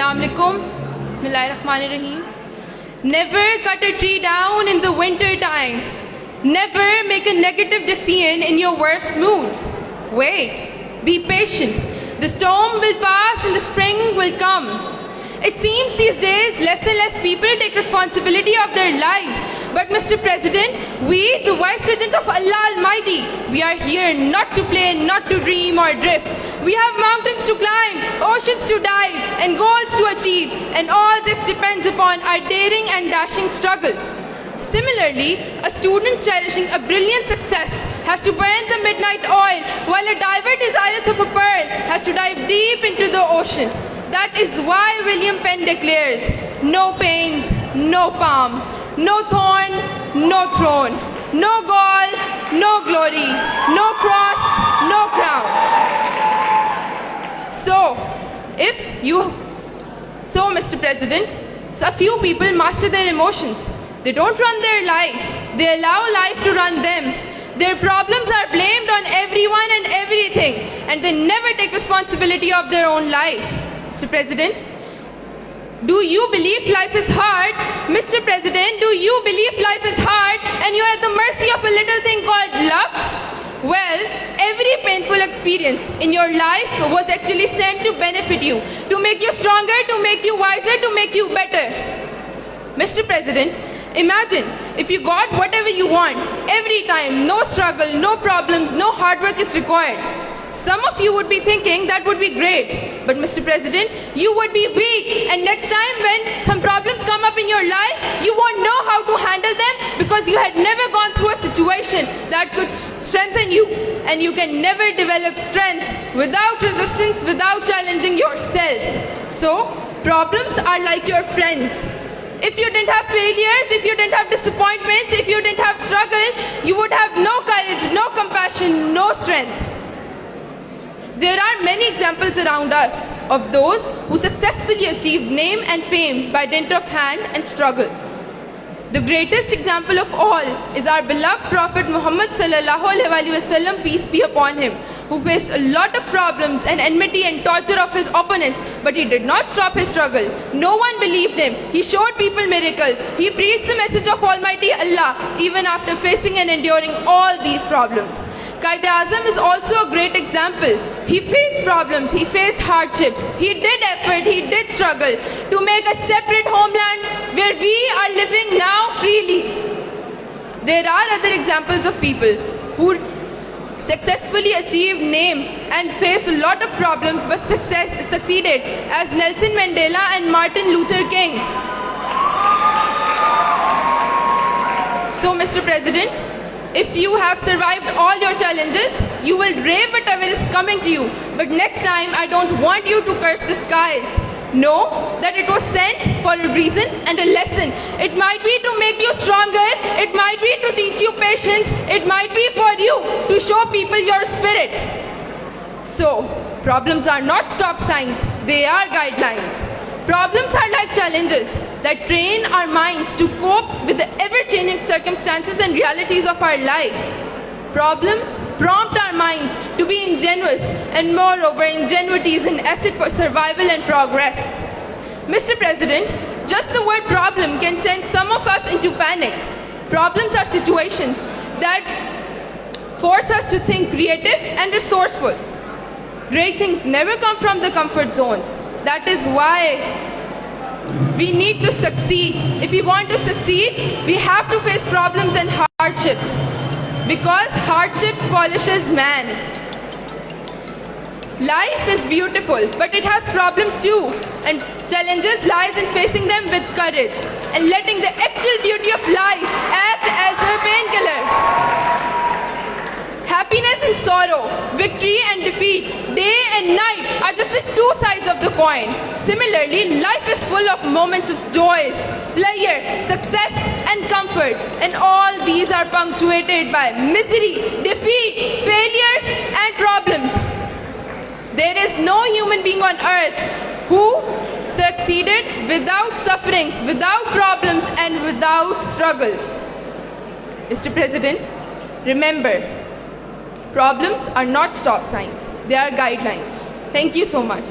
Assalamu alaikum. Bismillahirrahmanirrahim. Never cut a tree down in the winter time. Never make a negative decision in your worst moods. Wait, be patient. The storm will pass and the spring will come. It seems these days less and less people take responsibility of their lives. But Mr. President, we, the Vice-Regent of Allah Almighty, we are here not to play, not to dream or drift. We have mountains to climb, oceans to dive, and goals to achieve. And all this depends upon our daring and dashing struggle. Similarly, a student cherishing a brilliant success has to burn the midnight oil, while a diver desirous of a pearl has to dive deep into the ocean. That is why William Penn declares, no pains, no palm, no thorn, no throne, no gall, no glory, no cross, no crown. So, Mr. President, a few people master their emotions. They don't run their life. They allow life to run them. Their problems are blamed on everyone and everything, and they never take responsibility of their own life. Mr. President, do you believe life is hard? Mr. President, do you believe life is hard and you are at the mercy of a little thing called luck? Well, every painful experience in your life was actually sent to benefit you, to make you stronger, to make you wiser, to make you better. Mr. President, imagine if you got whatever you want every time, no struggle, no problems, no hard work is required. Some of you would be thinking that would be great. But Mr. President, you would be weak, and next time when some problems come up in your life, you won't know how to handle them because you had never gone through a situation that could strengthen you. And you can never develop strength without resistance, without challenging yourself. So, problems are like your friends. If you didn't have failures, if you didn't have disappointments, if you didn't have struggle, you would have no courage, no compassion, no strength. There are many examples around us of those who successfully achieved name and fame by dint of hand and struggle. The greatest example of all is our beloved Prophet Muhammad sallallahu alaihi wasallam, peace be upon him, who faced a lot of problems and enmity and torture of his opponents, but he did not stop his struggle. No one believed him. He showed people miracles. He preached the message of Almighty Allah even after facing and enduring all these problems. Quaid-e-Azam is also a great example. He faced problems, he faced hardships, he did effort, he did struggle to make a separate homeland where we are living now freely. There are other examples of people who successfully achieved name and faced a lot of problems but succeeded, as Nelson Mandela and Martin Luther King. So, Mr. President, if you have survived all your challenges, you will brave whatever is coming to you. But next time, I don't want you to curse the skies. Know that it was sent for a reason and a lesson. It might be to make you stronger. It might be to teach you patience. It might be for you to show people your spirit. So, problems are not stop signs. They are guidelines. Problems are like challenges that train our minds to cope with the ever-changing circumstances and realities of our life. Problems prompt our minds to be ingenious, and moreover, ingenuity is an asset for survival and progress. Mr. President, just the word problem can send some of us into panic. Problems are situations that force us to think creative and resourceful. Great things never come from the comfort zones. That is why we need to succeed. If we want to succeed, we have to face problems and hardships. Because hardships polishes man. Life is beautiful, but it has problems too. And challenges lies in facing them with courage and letting the actual beauty of life act as a painkiller. Happiness and sorrow, victory and defeat, day and night are just the two sides of the coin. Similarly, life is full of moments of joys, pleasure, success and comfort, and all these are punctuated by misery, defeat, failures and problems. There is no human being on earth who succeeded without sufferings, without problems and without struggles. Mr. President, remember, problems are not stop signs, they are guidelines. Thank you so much.